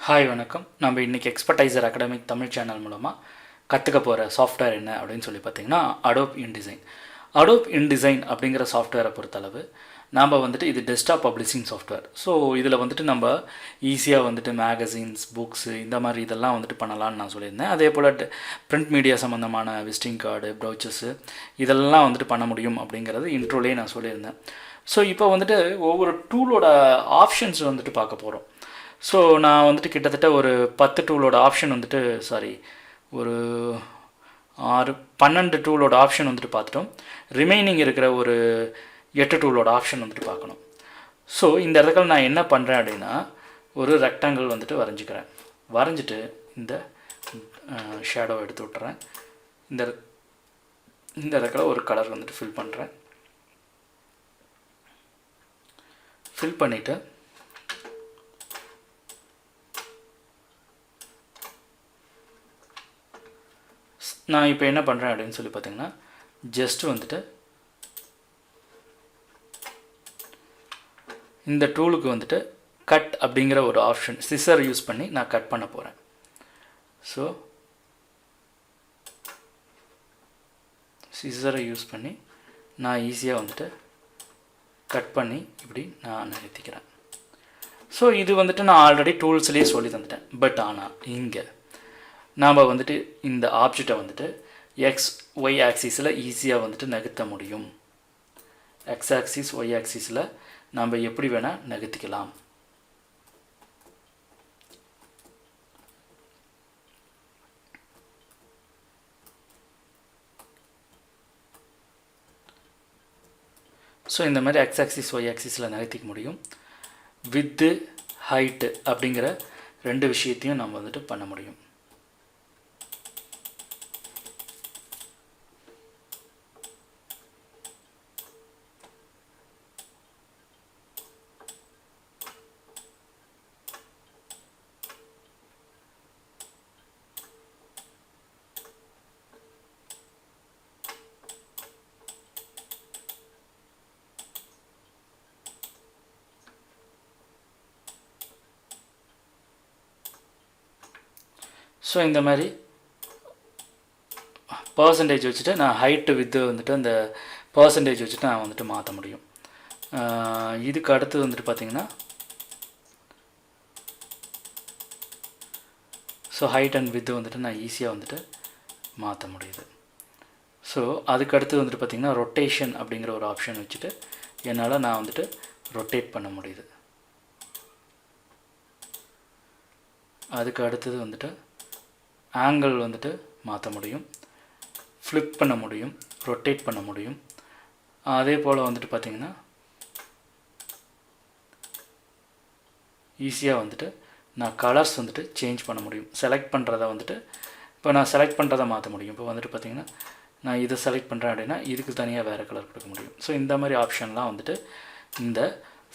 Hi வணக்கம். நம்ம இன்றைக்கி எக்ஸ்பர்டைசர் அகாடமிக் தமிழ் சேனல் மூலமாக கற்றுக்க போகிற சாஃப்ட்வேர் என்ன அப்படின்னு சொல்லி பார்த்தீங்கன்னா அடோப் இன்டிசைன். அடோப் இன்டிசைன் அப்படிங்கிற சாஃப்ட்வேரை பொறுத்தளவு நாம் இது டெஸ்க்டாப் பப்ளிஷிங் சாஃப்ட்வேர். ஸோ இதில் நம்ம ஈஸியாக மேகசின்ஸ், புக்ஸு இந்த மாதிரி இதெல்லாம் பண்ணலான்னு நான் சொல்லியிருந்தேன். அதே போல் பிரிண்ட் மீடியா சம்மந்தமான விசிட்டிங் கார்டு, ப்ரௌச்சர்ஸு இதெல்லாம் பண்ண முடியும் அப்படிங்கிறது இன்ட்ரோலேயே நான் சொல்லியிருந்தேன். ஸோ இப்போ ஒவ்வொரு டூலோட ஆப்ஷன்ஸ் பார்க்க போகிறோம். ஸோ நான் கிட்டத்தட்ட ஒரு 10 டூலோட ஆப்ஷன் ஒரு 12 டூலோட ஆப்ஷன் பார்த்துட்டோம். ரிமைனிங் இருக்கிற ஒரு 8 டூலோட ஆப்ஷன் பார்க்கணும். ஸோ இந்த இடத்துல நான் என்ன பண்ணுறேன் அப்படின்னா, ஒரு ரெக்டாங்கிள் வரைஞ்சிக்கிறேன். வரைஞ்சிட்டு இந்த ஷேடோ எடுத்து விட்டுறேன். இந்த இடத்துல ஒரு கலர் ஃபில் பண்ணுறேன். ஃபில் பண்ணிவிட்டு நான் இப்போ என்ன பண்ணுறேன் அப்படின்னு சொல்லி பார்த்தீங்கன்னா, ஜஸ்ட்டு இந்த டூலுக்கு கட் அப்படிங்கிற ஒரு ஆப்ஷன் சிசர் யூஸ் பண்ணி நான் கட் பண்ண போகிறேன். ஸோ சிசரை யூஸ் பண்ணி நான் ஈஸியாக கட் பண்ணி இப்படி நான் நிறுத்திக்கிறேன். ஸோ இது நான் ஆல்ரெடி டூல்ஸ்லேயே சொல்லி தந்துட்டேன். பட் ஆனால் இங்கே நாம் இந்த ஆப்ஜெக்டை எக்ஸ் ஒய் ஆக்சிஸில் ஈஸியாக நகர்த்த முடியும். எக்ஸ் ஆக்சிஸ், ஒய் ஆக்சிஸில் நாம் எப்படி வேணால் நகர்த்திக்கலாம். ஸோ இந்த மாதிரி எக்ஸ் ஆக்சிஸ், ஒய் ஆக்சிஸில் நகர்த்திக்க முடியும். வித்து, ஹைட்டு அப்படிங்கிற 2 விஷயத்தையும் நம்ம பண்ண முடியும். ஸோ இந்த மாதிரி பர்சன்டேஜ் வச்சுட்டு நான் ஹைட்டு வித்து அந்த பர்சன்டேஜ் வச்சுட்டு நான் மாற்ற முடியும். இதுக்கு அடுத்து பார்த்திங்கன்னா, ஸோ ஹைட் அண்ட் வித்து நான் ஈஸியாக மாற்ற முடியுது. ஸோ அதுக்கு அடுத்து பார்த்திங்கன்னா, ரொட்டேஷன் அப்படிங்கிற ஒரு ஆப்ஷன் வச்சுட்டு என்னால் நான் ரொட்டேட் பண்ண முடியுது. அதுக்கு அடுத்தது ஆங்கிள் மாற்ற முடியும், ஃப்ளிப் பண்ண முடியும், ரொட்டேட் பண்ண முடியும். அதே போல் பார்த்திங்கன்னா ஈஸியாக நான் கலர்ஸ் சேஞ்ச் பண்ண முடியும். செலக்ட் பண்ணுறத இப்போ நான் செலக்ட் பண்ணுறதை மாற்ற முடியும். இப்போ பார்த்திங்கன்னா நான் இதை செலக்ட் பண்ணுறேன் அப்படின்னா இதுக்கு தனியாக வேறு கலர் கொடுக்க முடியும். ஸோ இந்த மாதிரி ஆப்ஷன்லாம் இந்த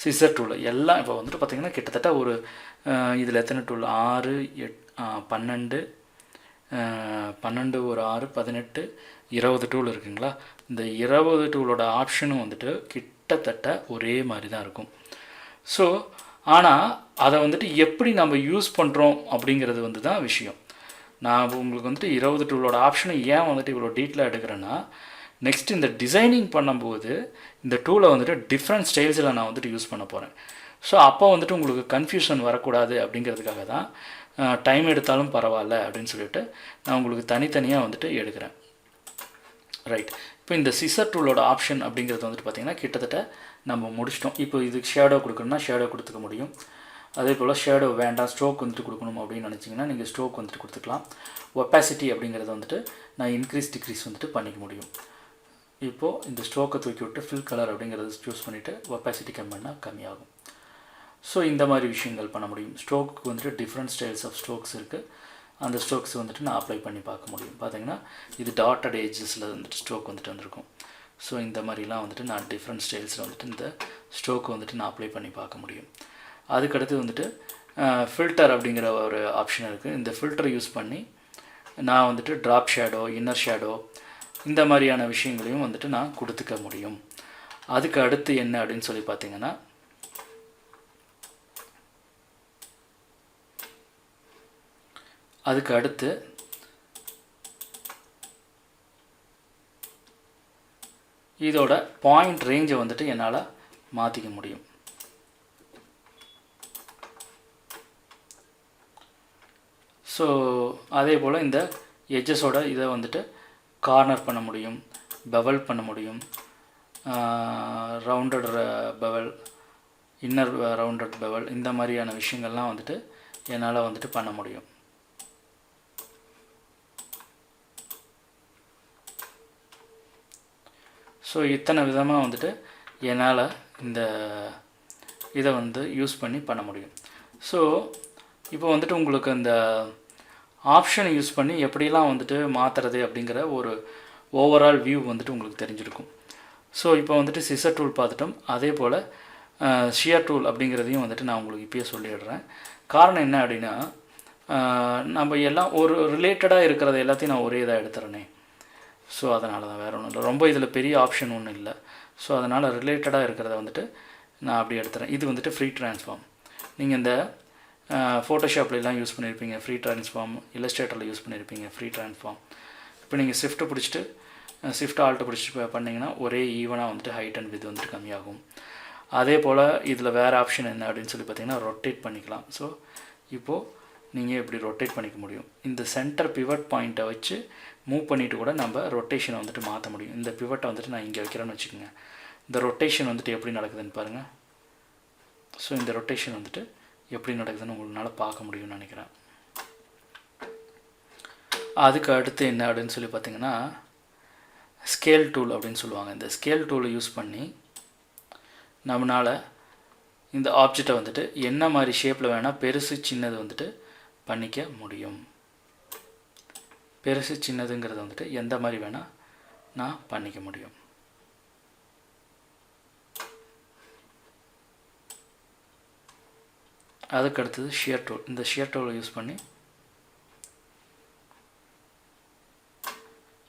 சிசர் டூல் எல்லாம் இப்போ பார்த்திங்கன்னா கிட்டத்தட்ட ஒரு இதில் எத்தனை டூல், 6, 8, 12, ஒரு 6, 18, 20 டூல் இருக்குங்களா. இந்த 20 டூலோட ஆப்ஷனும் கிட்டத்தட்ட ஒரே மாதிரி தான் இருக்கும். ஸோ ஆனால் அதை எப்படி நம்ம யூஸ் பண்ணுறோம் அப்படிங்கிறது தான் விஷயம். நான் உங்களுக்கு 20 டூலோட ஆப்ஷனை ஏன் இவ்வளோ டீட்டெயிலாக எடுக்கிறேன்னா, நெக்ஸ்ட் இந்த டிசைனிங் பண்ணும்போது இந்த டூலை டிஃப்ரெண்ட் ஸ்டைல்ஸில் நான் யூஸ் பண்ண போகிறேன். ஸோ அப்போ உங்களுக்கு கன்ஃபியூஷன் வரக்கூடாது அப்படிங்கிறதுக்காக தான் டைம் எடுத்தாலும் பரவாயில்ல அப்படின்னு சொல்லிட்டு நான் உங்களுக்கு தனித்தனியாக எடுக்கிறேன். ரைட். இப்போ இந்த சிசர் டூலோட ஆப்ஷன் அப்படிங்கிறது பார்த்திங்கன்னா கிட்டத்தட்ட நம்ம முடிச்சிட்டோம். இப்போ இதுக்கு ஷேடோ கொடுக்கணும்னா ஷேடோ கொடுத்துக்க முடியும். அதே போல் ஷேடோ வேண்டாம், ஸ்ட்ரோக் கொடுக்கணும் அப்படின்னு நினச்சிங்கன்னா நீங்கள் ஸ்ட்ரோக் கொடுத்துக்கலாம். ஒப்பாசிட்டி அப்படிங்கிறத நான் இன்க்ரீஸ் டிக்ரீஸ் பண்ணிக்க முடியும். இப்போது இந்த ஸ்ட்ரோக்கை தூக்கி விட்டு ஃபில் கலர் அப்படிங்கிறத சூஸ் பண்ணிவிட்டு ஒப்பாசிட்டி கம்மி பண்ணால் கம்மியாகும். ஸோ இந்த மாதிரி விஷயங்கள் பண்ண முடியும். Stroke different styles of strokes இருக்குது. அந்த ஸ்ட்ரோக்ஸ் நான் அப்ளை பண்ணி பார்க்க முடியும். பார்த்திங்கன்னா இது டாட்டட் ஏஜஸில் ஸ்ட்ரோக் வந்திருக்கும். ஸோ இந்த மாதிரிலாம் நான் டிஃப்ரெண்ட் ஸ்டைல்ஸில் இந்த ஸ்ட்ரோக்கு நான் அப்ளை பண்ணி பார்க்க முடியும். அதுக்கடுத்து ஃபில்டர் அப்படிங்கிற ஒரு ஆப்ஷன் இருக்குது. இந்த ஃபில்டரை யூஸ் பண்ணி நான் ட்ராப் ஷேடோ, இன்னர் ஷேடோ இந்த மாதிரியான விஷயங்களையும் நான் கொடுத்துக்க முடியும். அதுக்கு அடுத்து என்ன அப்படின்னு சொல்லி பார்த்திங்கன்னா, அதுக்கு அடுத்து இதோட பாயிண்ட் ரேஞ்சை வந்துட்டு என்னால் மாற்றிக்க முடியும். ஸோ அதே போல் இந்த எட்ஜஸோட இதை வந்துட்டு கார்னர் பண்ண முடியும், பெவல் பண்ண முடியும், rounded bevel, inner rounded bevel, இந்த மாதிரியான விஷயங்கள்லாம் வந்துட்டு என்னால் வந்துட்டு பண்ண முடியும். ஸோ இத்தனை விதமாக வந்துட்டு என்னால் இந்த இதை வந்து யூஸ் பண்ணி பண்ண முடியும். ஸோ இப்போ வந்துட்டு உங்களுக்கு இந்த ஆப்ஷனை யூஸ் பண்ணி எப்படிலாம் வந்துட்டு மாற்றுறது அப்படிங்கிற ஒரு ஓவரால் வியூ வந்துட்டு உங்களுக்கு தெரிஞ்சிருக்கும். ஸோ இப்போ வந்துட்டு சிசர் டூல் பார்த்துட்டோம். அதே போல் ஷியர் டூல் அப்படிங்கிறதையும் வந்துட்டு நான் உங்களுக்கு இப்போயே சொல்லிடுறேன். காரணம் என்ன அப்படின்னா, நம்ம எல்லாம் ஒரு ரிலேட்டடாக இருக்கிறத எல்லாத்தையும் நான் ஒரே இதாக எடுத்துறேனே. ஸோ அதனால தான், வேறு ஒன்றும் இல்லை. ரொம்ப இதில் பெரிய ஆப்ஷன் ஒன்றும் இல்லை. ஸோ அதனால் ரிலேட்டடாக இருக்கிறத வந்துட்டு நான் அப்படி எடுத்துகிறேன். இது வந்துட்டு ஃப்ரீ ட்ரான்ஸ்ஃபார்ம். நீங்கள் இந்த ஃபோட்டோஷாப்லாம் யூஸ் பண்ணியிருப்பீங்க ஃப்ரீ ட்ரான்ஸ்ஃபார்ம், இல்லஸ்ட்ரேட்டரில் யூஸ் பண்ணியிருப்பீங்க ஃப்ரீ ட்ரான்ஸ்ஃபார்ம். இப்போ நீங்கள் ஷிஃப்ட்டை பிடிச்சிட்டு ஷிஃப்ட் ஆல்ட்டை பிடிச்சிட்டு பண்ணிங்கன்னா ஒரே ஈவனாக வந்துட்டு ஹைட் அண்ட் வித் வந்துட்டு கம்மியாகும். அதே போல் இதில் வேறு ஆப்ஷன் என்ன அப்படின்னு சொல்லி பார்த்தீங்கன்னா ரொட்டேட் பண்ணிக்கலாம். ஸோ இப்போது நீங்கள் இப்படி ரொட்டேட் பண்ணிக்க முடியும். இந்த சென்டர் பிவட் பாயிண்ட்டை வச்சு மூவ் பண்ணிவிட்டு கூட நம்ம ரொட்டேஷனை வந்துட்டு மாற்ற முடியும். இந்த பிவட்டை வந்துட்டு நான் இங்கே வைக்கிறேன்னு வச்சுக்கோங்க. இந்த ரொட்டேஷன் வந்துட்டு எப்படி நடக்குதுன்னு பாருங்கள். ஸோ இந்த ரொட்டேஷன் வந்துட்டு எப்படி நடக்குதுன்னு உங்களால் பார்க்க முடியும்னு நினைக்கிறேன். அதுக்கு அடுத்து என்ன அப்படின்னு சொல்லி பார்த்தீங்கன்னா ஸ்கேல் டூல் அப்படின்னு சொல்லுவாங்க. இந்த ஸ்கேல் டூலை யூஸ் பண்ணி நம்மளால் இந்த ஆப்ஜெக்டை வந்துட்டு என்ன மாதிரி ஷேப்பில் வேணால் பெருசு சின்னது வந்துட்டு பண்ணிக்க முடியும். பெருசு சின்னதுங்கிறது வந்துட்டு எந்த மாதிரி வேணால் நான் பண்ணிக்க முடியும். அதுக்கு அடுத்தது ஷியர் டூல். இந்த ஷியர் டூலை யூஸ் பண்ணி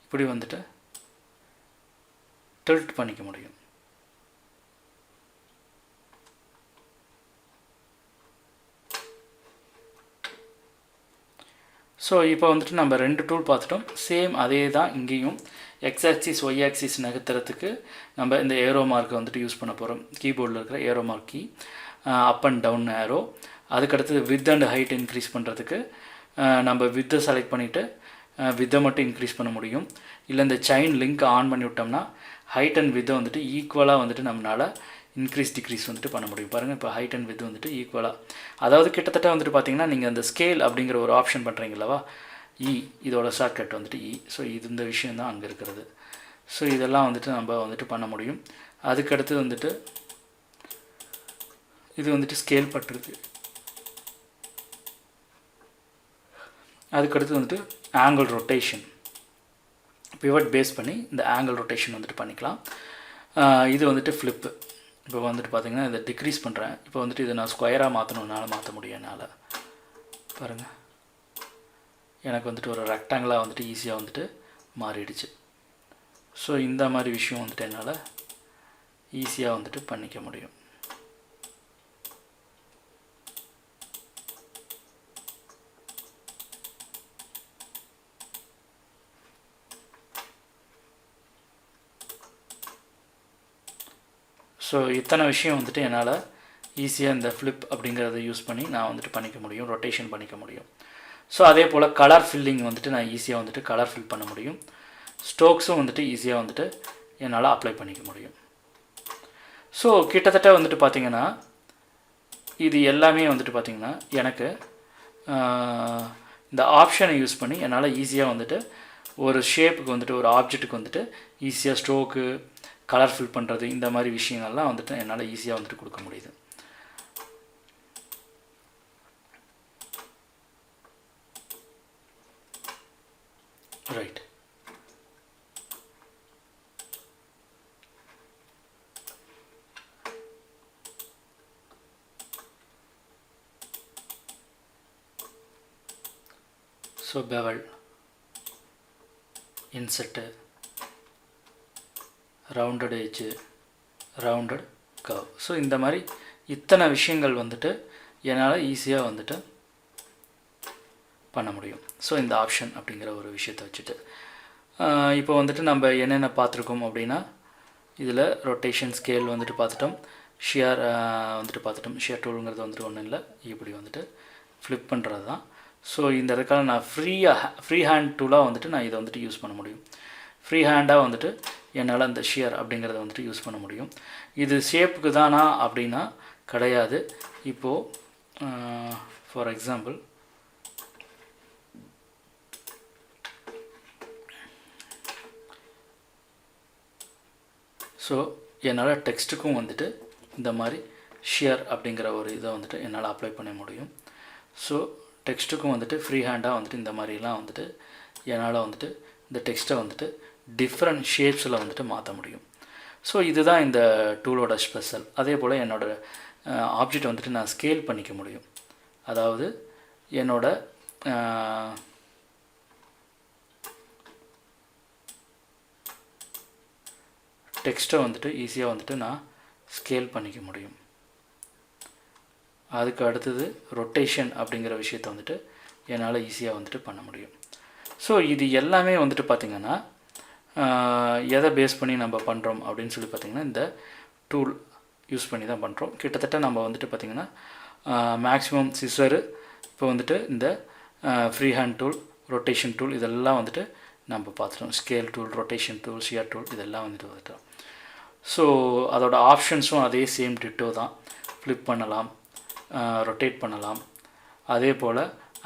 இப்படி வந்துட்டு டில்ட் பண்ணிக்க முடியும். ஸோ இப்போ வந்துட்டு நம்ம 2 டூல் பார்த்துட்டோம். சேம் அதே தான் இங்கேயும் எக்ஸ் ஆக்சிஸ் ஒய் ஆக்சிஸ் நகர்த்துறதுக்கு நம்ம இந்த ஏரோ மார்க்கை வந்துட்டு யூஸ் பண்ண போகிறோம். கீபோர்டில் இருக்கிற arrow mark key, up and down arrow. அதுக்கடுத்தது வித் அண்ட் ஹைட் இன்க்ரீஸ் பண்ணுறதுக்கு நம்ம வித்தை செலக்ட் பண்ணிவிட்டு வித்தை மட்டும் இன்க்ரீஸ் பண்ண முடியும். இல்லை இந்த செயின் லிங்க் ஆன் பண்ணி விட்டோம்னா ஹைட் அண்ட் வித்தை வந்துட்டு ஈக்குவலாக வந்துட்டு நம்மளால் இன்க்ரீஸ் டிக்ரீஸ் வந்துட்டு பண்ண முடியும். பாருங்கள், இப்போ ஹைட் அண்ட் வித் வந்துட்டு ஈக்குவலாக, அதாவது கிட்டத்தட்ட வந்துட்டு பார்த்திங்கன்னா நீங்கள் அந்த ஸ்கேல் அப்படிங்கிற ஒரு ஆப்ஷன் பண்ணுறீங்களவா, இதோட ஷார்ட்கட் வந்துட்டு ஸோ இது இந்த விஷயம் தான் அங்கே இருக்கிறது. ஸோ இதெல்லாம் வந்துட்டு நம்ம வந்துட்டு பண்ண முடியும். அதுக்கடுத்து வந்துட்டு இது வந்துட்டு ஸ்கேல் பண்ணுறது. அதுக்கடுத்து வந்துட்டு ஆங்கிள் ரொட்டேஷன், பிவட் பேஸ் பண்ணி இந்த ஆங்கிள் ரொட்டேஷன் வந்துட்டு பண்ணிக்கலாம். இது வந்துட்டு ஃப்ளிப்பு. இப்போ வந்துட்டு பார்த்திங்கன்னா இதை டிக்ரீஸ் பண்ணுறேன். இப்போ வந்துட்டு இதை நான் ஸ்கொயராக மாற்றணுன்னால மாற்ற முடியும் என்னால். பாருங்கள், எனக்கு வந்துட்டு ஒரு ரெக்டாங்கிளாக வந்துட்டு ஈஸியாக வந்துட்டு மாறிடுச்சு. ஸோ இந்த மாதிரி விஷயம் வந்துட்டு என்னால் ஈஸியாக வந்துட்டு பண்ணிக்க முடியும். ஸோ இத்தனை விஷயம் வந்துட்டு என்னால் ஈஸியாக இந்த ஃப்ளிப் அப்படிங்கிறத யூஸ் பண்ணி நான் வந்துட்டு பண்ணிக்க முடியும், ரொட்டேஷன் பண்ணிக்க முடியும். ஸோ அதே போல் கலர் ஃபில்லிங் வந்துட்டு நான் ஈஸியாக வந்துட்டு கலர் ஃபில் பண்ண முடியும். ஸ்ட்ரோக்ஸும் வந்துட்டு ஈஸியாக வந்துட்டு என்னால் அப்ளை பண்ணிக்க முடியும். ஸோ கிட்டத்தட்ட வந்துட்டு பார்த்திங்கன்னா இது எல்லாமே வந்துட்டு பார்த்திங்கன்னா எனக்கு இந்த ஆப்ஷனை யூஸ் பண்ணி என்னால் ஈஸியாக வந்துட்டு ஒரு ஷேப்புக்கு வந்துட்டு ஒரு ஆப்ஜெக்ட்டுக்கு வந்துட்டு ஈஸியாக ஸ்ட்ரோக்கு கலர் ஃபில் பண்ணுறது இந்த மாதிரி விஷயங்கள்லாம் வந்துட்டு என்னால் ஈஸியாக வந்துட்டு கொடுக்க முடியுது. Right. So bevel, இன்செட்டு, rounded edge, rounded curve. So இந்த மாதிரி இத்தனை விஷயங்கள் வந்துட்டு என்னால் ஈஸியாக வந்துட்டு பண்ண முடியும். ஸோ இந்த ஆப்ஷன் அப்படிங்கிற ஒரு விஷயத்தை வச்சுட்டு இப்போ வந்துட்டு நம்ம என்னென்ன பார்த்துருக்கோம் அப்படின்னா, இதில் ரொட்டேஷன் ஸ்கேல் வந்துட்டு பார்த்துட்டோம், ஷியர் வந்துட்டு பார்த்துட்டோம். ஷியர் டூலுங்கிறது வந்துட்டு ஒன்றும் இல்லை, இப்படி வந்துட்டு ஃப்ளிப் பண்ணுறது தான். ஸோ இந்த இடத்துல நான் ஃப்ரீ ஹேண்ட் டூலாக வந்துட்டு நான் இதை வந்துட்டு யூஸ் பண்ண முடியும். ஃப்ரீ ஹேண்டாக வந்துட்டு என்னால் அந்த ஷியர் அப்படிங்கிறத வந்துட்டு யூஸ் பண்ண முடியும். இது ஷேப்புக்கு தானா அப்படின்னா கிடையாது. இப்போது ஃபார் எக்ஸாம்பிள் ஸோ என்னால் டெக்ஸ்ட்டுக்கும் வந்துட்டு இந்த மாதிரி ஷியர் அப்படிங்கிற ஒரு இதை வந்துட்டு என்னால் அப்ளை பண்ண முடியும். ஸோ டெக்ஸ்ட்டுக்கும் வந்துட்டு ஃப்ரீ ஹேண்டாக வந்துட்டு இந்த மாதிரிலாம் வந்துட்டு என்னால் வந்துட்டு இந்த டெக்ஸ்ட்டை வந்துட்டு டிஃப்ரெண்ட் ஷேப்ஸில் வந்துட்டு மாற்ற முடியும். ஸோ இதுதான் இந்த டூலோட ஸ்பெஷல். அதே போல் என்னோடய ஆப்ஜெக்ட் வந்துட்டு நான் ஸ்கேல் பண்ணிக்க முடியும். அதாவது என்னோட டெக்ஸ்ட்டை வந்துட்டு ஈஸியாக வந்துட்டு நான் ஸ்கேல் பண்ணிக்க முடியும். அதுக்கு அடுத்தது ரொட்டேஷன் அப்படிங்கிற விஷயத்தை வந்துட்டு என்னால் ஈஸியாக வந்துட்டு பண்ண முடியும். ஸோ இது எல்லாமே வந்துட்டு பார்த்திங்கன்னா எதை பேஸ் பண்ணி நம்ம பண்ணுறோம் அப்படின்னு சொல்லி பார்த்திங்கன்னா இந்த டூல் யூஸ் பண்ணி தான் பண்ணுறோம். கிட்டத்தட்ட நம்ம வந்துட்டு பார்த்திங்கன்னா மேக்ஸிமம் சிசரு, இப்போ வந்துட்டு இந்த free hand tool, rotation tool இதெல்லாம் வந்துட்டு நம்ம பார்த்துட்டோம். Scale tool, rotation tool, shear tool இதெல்லாம் வந்துட்டு வந்துட்டோம். ஸோ அதோட ஆப்ஷன்ஸும் அதே சேம் டிட்டோ தான். ஃப்ளிப் பண்ணலாம், ரொட்டேட் பண்ணலாம், அதே போல்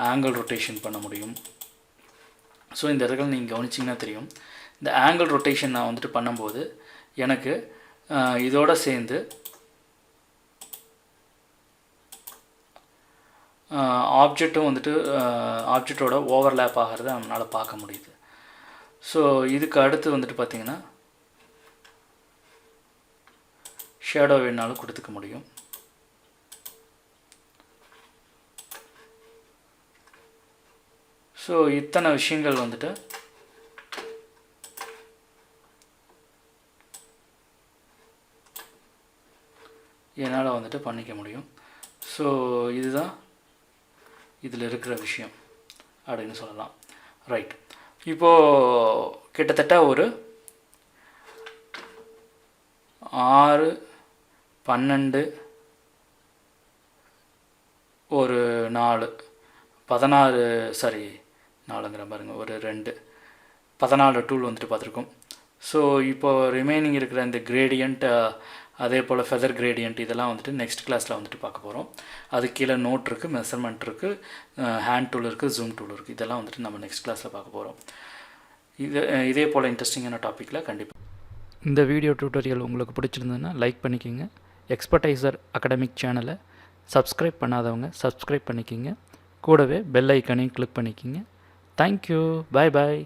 ஆங்கிள் ரொட்டேஷன் பண்ண முடியும். ஸோ இந்த இடத்துல நீங்கள் கவனிச்சிங்கன்னா தெரியும், இந்த ஆங்கிள் ரொட்டேஷன் நான் வந்துட்டு பண்ணும்போது எனக்கு இதோடு சேர்ந்து ஆப்ஜெக்ட்டும் வந்துட்டு ஆப்ஜெக்டோட ஓவர்லேப் ஆகிறத நம்மளால் பார்க்க முடியுது. ஸோ இதுக்கு அடுத்து வந்துட்டு பார்த்திங்கன்னா ஷேடோ வேணாலும் கொடுத்துக்க முடியும். ஸோ இத்தனை விஷயங்கள் வந்துட்டு என்னால் வந்துட்டு பண்ணிக்க முடியும். ஸோ இதுதான் இதில் இருக்கிற விஷயம் அப்படின்னு சொல்லலாம். ரைட், இப்போது கிட்டத்தட்ட ஒரு 6, 12, ஒரு 4, 16 சாரி 4ங்கிற பாருங்கள், ஒரு 2, 14 டூல் வந்துட்டு பார்த்துருக்கோம். ஸோ இப்போது ரிமைனிங் இருக்கிற இந்த கிரேடியண்ட், அதே போல் ஃபெதர் கிரேடியண்ட் இதெல்லாம் வந்துட்டு நெக்ஸ்ட் கிளாஸில் வந்துட்டு பார்க்க போகிறோம். அது கீழே நோட் இருக்குது, மெஷர்மெண்ட் இருக்குது, ஹேண்ட் டூல் இருக்குது, ஜூம் டூல் இருக்குது. இதெல்லாம் வந்துட்டு நம்ம நெக்ஸ்ட் கிளாஸில் பார்க்க போகிறோம். இதே போல் இன்ட்ரெஸ்டிங்கான டாப்பிக்கில் கண்டிப்பாக. இந்த வீடியோ டியூட்டோரியல் உங்களுக்கு பிடிச்சிருந்ததுன்னா லைக் பண்ணிக்கோங்க. எக்ஸ்பர்டைசர் அகாடமிக் சேனலை சப்ஸ்கிரைப் பண்ணாதவங்க சப்ஸ்கிரைப் பண்ணிக்கிங்க. கூடவே பெல் ஐக்கானையும் கிளிக் பண்ணிக்கிங்க. தேங்க்யூ, பாய் பாய்.